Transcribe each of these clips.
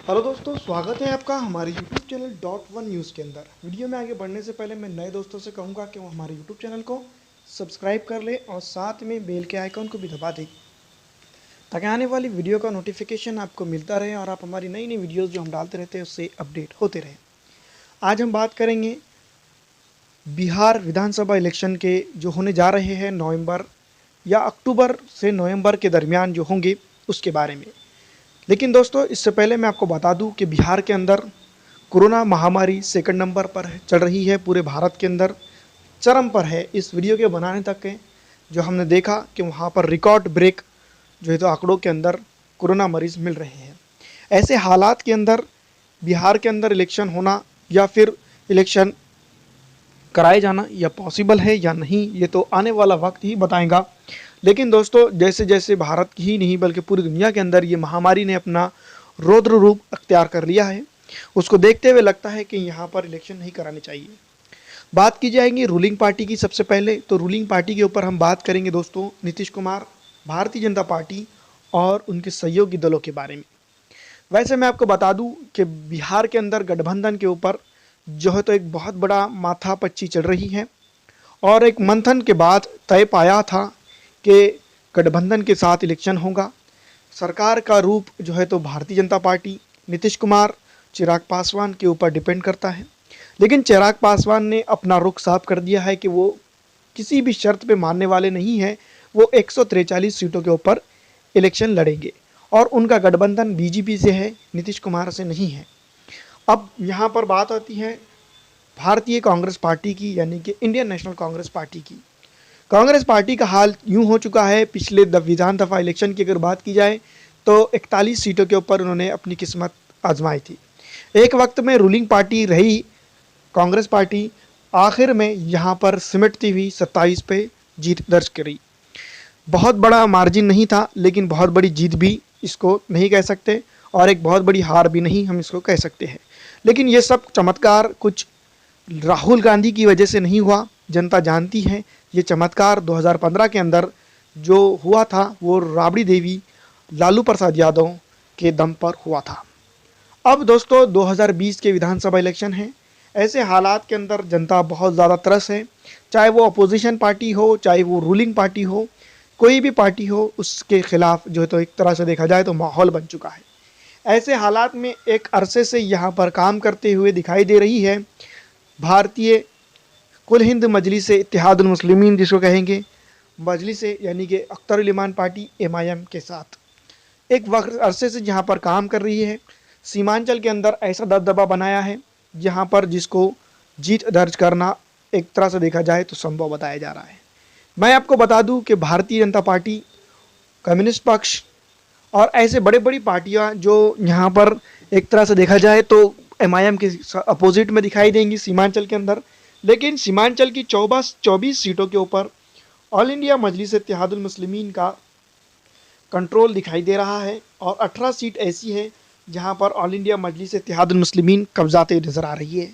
Hello दोस्तों, स्वागत है आपका हमारे YouTube channel dot one news के अंदर। वीडियो में आगे बढ़ने से पहले मैं नए दोस्तों से कहूँगा कि वो हमारे YouTube चैनल को सब्सक्राइब कर ले और साथ में बेल के आइकॉन को भी दबा दें ताकि आने वाली वीडियो का नोटिफिकेशन आपको मिलता रहे और आप हमारी नई नई वीडियोज़ जो हम डालते रहते हैं उससे अपडेट होते रहें। आज हम बात करेंगे बिहार विधानसभा इलेक्शन के जो होने जा रहे हैं नवंबर या अक्टूबर से नवंबर के दरमियान जो होंगे उसके बारे में। लेकिन दोस्तों, इससे पहले मैं आपको बता दूं कि बिहार के अंदर कोरोना महामारी सेकंड नंबर पर चल रही है, पूरे भारत के अंदर चरम पर है। इस वीडियो के बनाने तक के जो हमने देखा कि वहाँ पर रिकॉर्ड ब्रेक जो है तो आंकड़ों के अंदर कोरोना मरीज मिल रहे हैं। ऐसे हालात के अंदर बिहार के अंदर इलेक्शन होना या फिर इलेक्शन कराए जाना या पॉसिबल है या नहीं, ये तो आने वाला वक्त ही बताएगा। लेकिन दोस्तों, जैसे जैसे भारत की ही नहीं बल्कि पूरी दुनिया के अंदर ये महामारी ने अपना रौद्र रूप अख्तियार कर लिया है, उसको देखते हुए लगता है कि यहाँ पर इलेक्शन नहीं कराने चाहिए। बात की जाएगी रूलिंग पार्टी की। सबसे पहले तो रूलिंग पार्टी के ऊपर हम बात करेंगे दोस्तों, नीतीश कुमार, भारतीय जनता पार्टी और उनके सहयोगी दलों के बारे में। वैसे मैं आपको बता दूं कि बिहार के अंदर गठबंधन के ऊपर जो है तो एक बहुत बड़ा माथापच्ची चल रही है और एक मंथन के बाद तय पाया था कि गठबंधन के साथ इलेक्शन होगा। सरकार का रूप जो है तो भारतीय जनता पार्टी, नीतीश कुमार, चिराग पासवान के ऊपर डिपेंड करता है। लेकिन चिराग पासवान ने अपना रुख साफ कर दिया है कि वो किसी भी शर्त पे मानने वाले नहीं हैं। वो 143 सीटों के ऊपर इलेक्शन लड़ेंगे और उनका गठबंधन बीजेपी से है, नीतीश कुमार से नहीं है। अब यहाँ पर बात आती है भारतीय कांग्रेस पार्टी की, यानी कि इंडियन नेशनल कांग्रेस पार्टी की। कांग्रेस पार्टी का हाल यूं हो चुका है, पिछले विधानसभा इलेक्शन की अगर बात की जाए तो 41 सीटों के ऊपर उन्होंने अपनी किस्मत आजमाई थी। एक वक्त में रूलिंग पार्टी रही कांग्रेस पार्टी, आखिर में यहाँ पर सिमटती हुई 27 पे जीत दर्ज करी। बहुत बड़ा मार्जिन नहीं था, लेकिन बहुत बड़ी जीत भी इसको नहीं कह सकते और एक बहुत बड़ी हार भी नहीं हम इसको कह सकते हैं। लेकिन ये सब चमत्कार कुछ राहुल गांधी की वजह से नहीं हुआ। जनता जानती है ये चमत्कार 2015 के अंदर जो हुआ था वो राबड़ी देवी, लालू प्रसाद यादव के दम पर हुआ था। अब दोस्तों 2020 के विधानसभा इलेक्शन हैं। ऐसे हालात के अंदर जनता बहुत ज़्यादा त्रस्त है, चाहे वो अपोजिशन पार्टी हो, चाहे वो रूलिंग पार्टी हो, कोई भी पार्टी हो, उसके खिलाफ जो है तो एक तरह से देखा जाए तो माहौल बन चुका है। ऐसे हालात में एक अरसे से यहाँ पर काम करते हुए दिखाई दे रही है भारतीय कुल हिंद मजलिस इत्तेहादुल मुस्लिमीन, जिसको कहेंगे मजलिस यानी कि अख्तर उल इमान पार्टी एमआईएम के साथ एक वक्त अरसे से जहाँ पर काम कर रही है। सीमांचल के अंदर ऐसा दबदबा बनाया है जहाँ पर जिसको जीत दर्ज करना एक तरह से देखा जाए तो संभव बताया जा रहा है। मैं आपको बता दूं कि भारतीय जनता पार्टी, कम्युनिस्ट पक्ष और ऐसे बड़े बड़ी पार्टियां जो यहाँ पर एक तरह से देखा जाए तो एमआईएम के अपोजिट में दिखाई देंगी सीमांचल के अंदर। लेकिन सीमांचल की 24 सीटों के ऊपर ऑल इंडिया मजलिस इत्तेहादुल मुस्लिमीन का कंट्रोल दिखाई दे रहा है और 18 सीट ऐसी है जहां पर ऑल इंडिया मजलिस इत्तेहादुल मुस्लिमीन कब्जाते नजर आ रही है।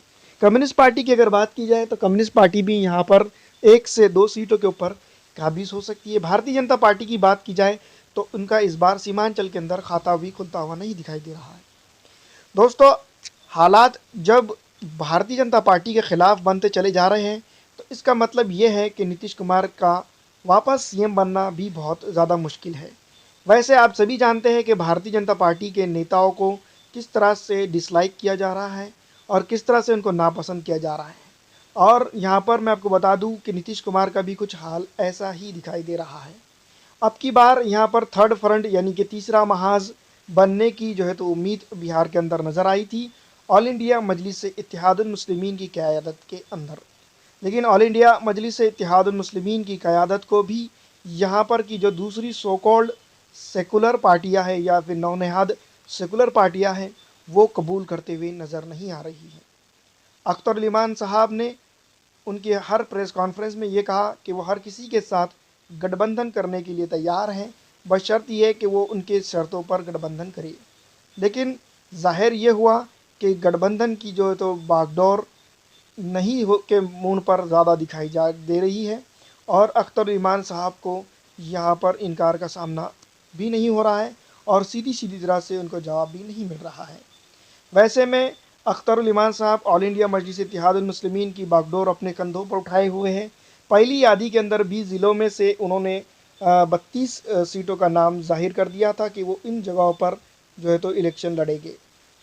कम्युनिस्ट पार्टी की अगर बात की जाए तो कम्युनिस्ट पार्टी भी यहां पर 1 से 2 सीटों के ऊपर काबिज हो सकती है। भारतीय जनता पार्टी की बात की जाए तो उनका इस बार सीमांचल के अंदर खाता भी खुलता हुआ नहीं दिखाई दे रहा है। दोस्तों, हालात जब भारतीय जनता पार्टी के खिलाफ बनते चले जा रहे हैं तो इसका मतलब ये है कि नीतीश कुमार का वापस सीएम बनना भी बहुत ज़्यादा मुश्किल है। वैसे आप सभी जानते हैं कि भारतीय जनता पार्टी के नेताओं को किस तरह से डिसलाइक किया जा रहा है और किस तरह से उनको नापसंद किया जा रहा है। और यहाँ पर मैं आपको बता दूँ कि नीतीश कुमार का भी कुछ हाल ऐसा ही दिखाई दे रहा है। अब की बार यहाँ पर थर्ड फ्रंट यानी कि तीसरा महाज बनने की जो है तो उम्मीद बिहार के अंदर नज़र आई थी ऑल इंडिया मजलिस इत्तेहादुल मुस्लिमीन की क़यादत के अंदर। लेकिन ऑल इंडिया मजलिस इत्तेहादुल मुस्लिमीन की क़यादत को भी यहाँ पर की जो दूसरी सो कॉल्ड सेकुलर पार्टियाँ हैं या फिर नौनेहाद सेकुलर पार्टियाँ हैं वो कबूल करते हुए नज़र नहीं आ रही है। अख्तर उल इमान साहब ने उनके हर प्रेस कॉन्फ्रेंस में ये कहा कि वो हर किसी के साथ गठबंधन करने के लिए तैयार हैं, बशर्त ये कि वो उनके शर्तों पर गठबंधन करे। लेकिन जाहिर ये हुआ कि गठबंधन की जो है तो बागडोर नहीं हो के मुंह पर ज़्यादा दिखाई जा दे रही है और अख्तर उल इमान साहब को यहाँ पर इनकार का सामना भी नहीं हो रहा है और सीधी सीधी तरह से उनको जवाब भी नहीं मिल रहा है। वैसे में अख्तरुल इमान साहब ऑल इंडिया मजलिस इत्तेहादुल मुस्लिमीन की बागडोर अपने कंधों पर उठाए हुए हैं। पहली यादी के अंदर 20 ज़िलों में से उन्होंने 32 सीटों का नाम जाहिर कर दिया था कि वो इन जगहों पर जो है तो इलेक्शन लड़ेंगे।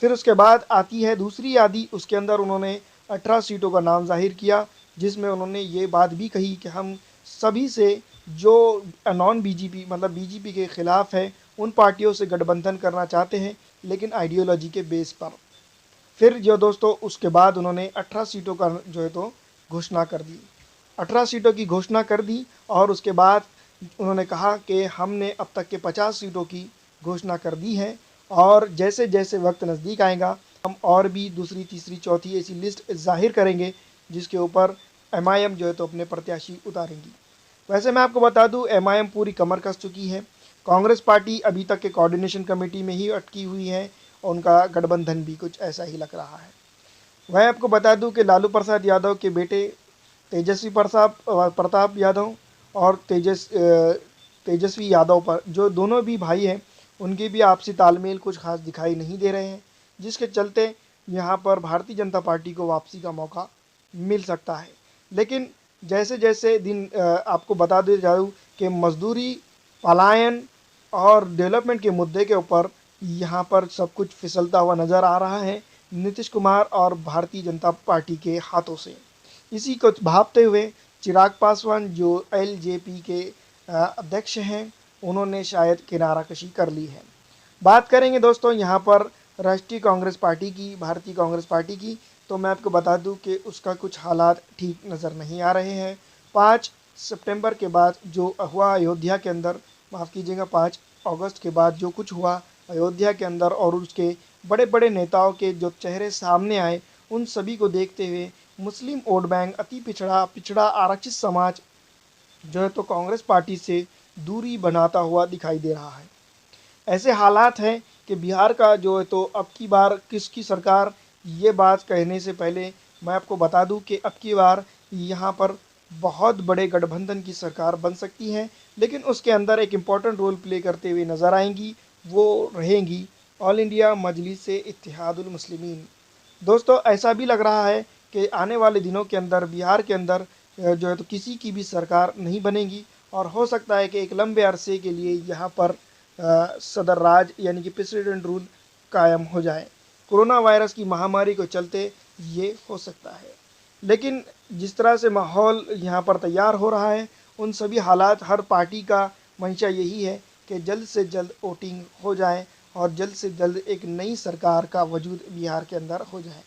फिर उसके बाद आती है दूसरी यादी, उसके अंदर उन्होंने 18 सीटों का नाम जाहिर किया, जिसमें उन्होंने ये बात भी कही कि हम सभी से जो नॉन बीजेपी मतलब बीजेपी के ख़िलाफ़ है उन पार्टियों से गठबंधन करना चाहते हैं, लेकिन आइडियोलॉजी के बेस पर। फिर जो दोस्तों उसके बाद उन्होंने 18 सीटों का जो है तो घोषणा कर दी, 18 सीटों की घोषणा कर दी और उसके बाद उन्होंने कहा कि हमने अब तक के 50 सीटों की घोषणा कर दी है और जैसे जैसे वक्त नज़दीक आएगा हम और भी दूसरी तीसरी चौथी ऐसी लिस्ट जाहिर करेंगे जिसके ऊपर एमआईएम जो है तो अपने प्रत्याशी उतारेंगी। वैसे मैं आपको बता दूं एमआईएम पूरी कमर कस चुकी है। कांग्रेस पार्टी अभी तक के कोऑर्डिनेशन कमेटी में ही अटकी हुई है और उनका गठबंधन भी कुछ ऐसा ही लग रहा है। वह आपको बता दूं कि लालू प्रसाद यादव के बेटे तेजस्वी प्रताप यादव और तेजस्वी यादव पर जो दोनों भी भाई हैं उनके भी आपसी तालमेल कुछ खास दिखाई नहीं दे रहे हैं, जिसके चलते यहाँ पर भारतीय जनता पार्टी को वापसी का मौका मिल सकता है। लेकिन जैसे जैसे दिन आपको बता दे जाऊँ कि मजदूरी, पलायन और डेवलपमेंट के मुद्दे के ऊपर यहाँ पर सब कुछ फिसलता हुआ नज़र आ रहा है नीतीश कुमार और भारतीय जनता पार्टी के हाथों से। इसी को भांपते हुए चिराग पासवान जो एलजेपी के अध्यक्ष हैं उन्होंने शायद किनाराकशी कर ली है। बात करेंगे दोस्तों यहाँ पर राष्ट्रीय कांग्रेस पार्टी की, भारतीय कांग्रेस पार्टी की, तो मैं आपको बता दूं कि उसका कुछ हालात ठीक नज़र नहीं आ रहे हैं। 5 सितंबर के बाद जो हुआ अयोध्या के अंदर, माफ़ कीजिएगा 5 अगस्त के बाद जो कुछ हुआ अयोध्या के अंदर और उसके बड़े बड़े नेताओं के जो चेहरे सामने आए, उन सभी को देखते हुए मुस्लिम वोट बैंक, अति पिछड़ा आरक्षित समाज जो है तो कांग्रेस पार्टी से दूरी बनाता हुआ दिखाई दे रहा है। ऐसे हालात हैं कि बिहार का जो है तो अब की बार किसकी सरकार, ये बात कहने से पहले मैं आपको बता दूं कि अब की बार यहाँ पर बहुत बड़े गठबंधन की सरकार बन सकती है, लेकिन उसके अंदर एक इम्पॉर्टेंट रोल प्ले करते हुए नज़र आएंगी, वो रहेंगी ऑल इंडिया मजलिस इत्तेहादुल मुस्लिमीन। दोस्तों ऐसा भी लग रहा है कि आने वाले दिनों के अंदर बिहार के अंदर जो है तो किसी की भी सरकार नहीं बनेगी और हो सकता है कि एक लंबे अरसे के लिए यहाँ पर सदर राज यानी कि प्रेसिडेंट रूल कायम हो जाए। कोरोना वायरस की महामारी को चलते ये हो सकता है, लेकिन जिस तरह से माहौल यहाँ पर तैयार हो रहा है उन सभी हालात, हर पार्टी का मंशा यही है कि जल्द से जल्द वोटिंग हो जाए और जल्द से जल्द एक नई सरकार का वजूद बिहार के अंदर हो जाए।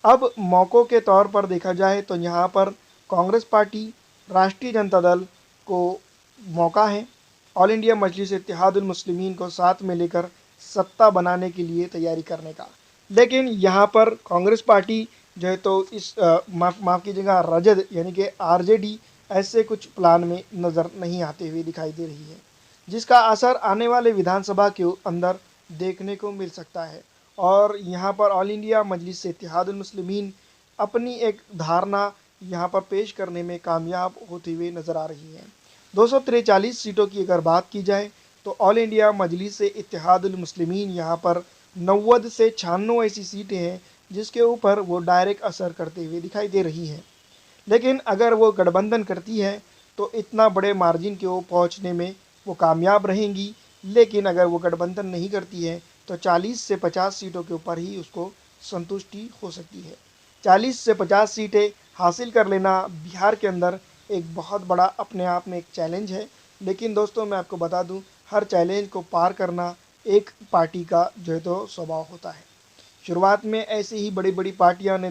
अब मौक़ों के तौर पर देखा जाए तो यहाँ पर कांग्रेस पार्टी, राष्ट्रीय जनता दल को मौका है ऑल इंडिया मजलिस इत्तेहादुल मुस्लिमीन को साथ में लेकर सत्ता बनाने के लिए तैयारी करने का। लेकिन यहाँ पर कांग्रेस पार्टी जो है तो इस माफ़ कीजिएगा रजद यानी कि आरजेडी ऐसे कुछ प्लान में नज़र नहीं आते हुए दिखाई दे रही है, जिसका असर आने वाले विधानसभा के अंदर देखने को मिल सकता है। और यहाँ पर ऑल इंडिया मजलिस इत्तेहादुल मुस्लिमीन अपनी एक धारणा यहाँ पर पेश करने में कामयाब होते हुए नज़र आ रही है। 243 सीटों की अगर बात की जाए तो ऑल इंडिया मजलिस इत्तेहादुल मुस्लिमीन यहाँ पर 90 से 96 ऐसी सीटें हैं जिसके ऊपर वो डायरेक्ट असर करते हुए दिखाई दे रही हैं। लेकिन अगर वो गठबंधन करती है तो इतना बड़े मार्जिन के वो पहुँचने में वो कामयाब रहेंगी, लेकिन अगर वो गठबंधन नहीं करती है तो 40 से 50 सीटों के ऊपर ही उसको संतुष्टि हो सकती है। 40 से 50 सीटें हासिल कर लेना बिहार के अंदर एक बहुत बड़ा अपने आप में एक चैलेंज है, लेकिन दोस्तों मैं आपको बता दूं हर चैलेंज को पार करना एक पार्टी का जो है तो स्वभाव होता है। शुरुआत में ऐसे ही बड़ी बड़ी पार्टियां ने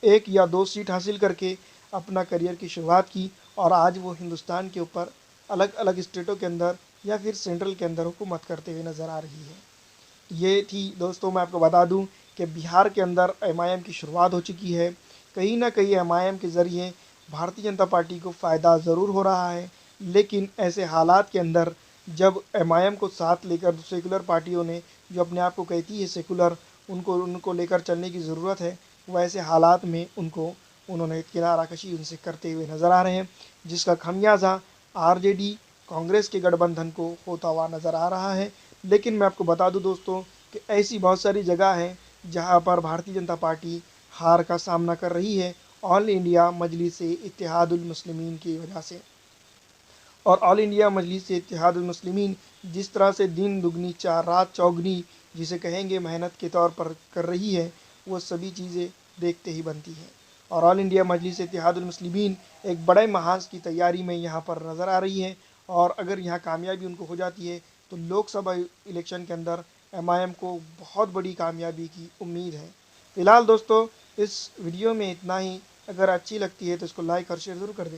एक या दो सीट हासिल करके अपना करियर की शुरुआत की और आज वो हिंदुस्तान के ऊपर अलग अलग स्टेटों के अंदर या फिर सेंट्रल के अंदर हुकूमत करते हुए नज़र आ रही है। ये थी दोस्तों, मैं आपको बता दूं कि बिहार के अंदर एमआईएम की शुरुआत हो चुकी है। कहीं ना कहीं एमआईएम के ज़रिए भारतीय जनता पार्टी को फ़ायदा ज़रूर हो रहा है, लेकिन ऐसे हालात के अंदर जब एमआईएम को साथ लेकर सेकुलर पार्टियों ने जो अपने आप को कहती है सेकुलर, उनको लेकर चलने की ज़रूरत है, वैसे हालात में उन्होंने किनाराकशी उनसे करते हुए नज़र आ रहे हैं, जिसका खमियाजा आरजेडी, कांग्रेस के गठबंधन को होता हुआ नज़र आ रहा है। लेकिन मैं आपको बता दूं दोस्तों कि ऐसी बहुत सारी जगह हैं जहां पर भारतीय जनता पार्टी हार का सामना कर रही है ऑल इंडिया मजलिस इत्तेहादुल मुस्लिमीन की वजह से। और ऑल इंडिया मजलिस इत्तेहादुल मुस्लिमीन जिस तरह से दिन दुगनी चार रात चौगनी जिसे कहेंगे मेहनत के तौर पर कर रही है, वो सभी चीज़ें देखते ही बनती हैं। और ऑल इंडिया मजलिस इत्तेहादुल मुस्लिमीन एक बड़े महाज की तैयारी में यहाँ पर नज़र आ रही है। और अगर यहाँ कामयाबी उनको हो जाती है तो लोकसभा इलेक्शन के अंदर एमआईएम को बहुत बड़ी कामयाबी की उम्मीद है। फ़िलहाल दोस्तों इस वीडियो में इतना ही। अगर अच्छी लगती है तो इसको लाइक और शेयर ज़रूर कर दें।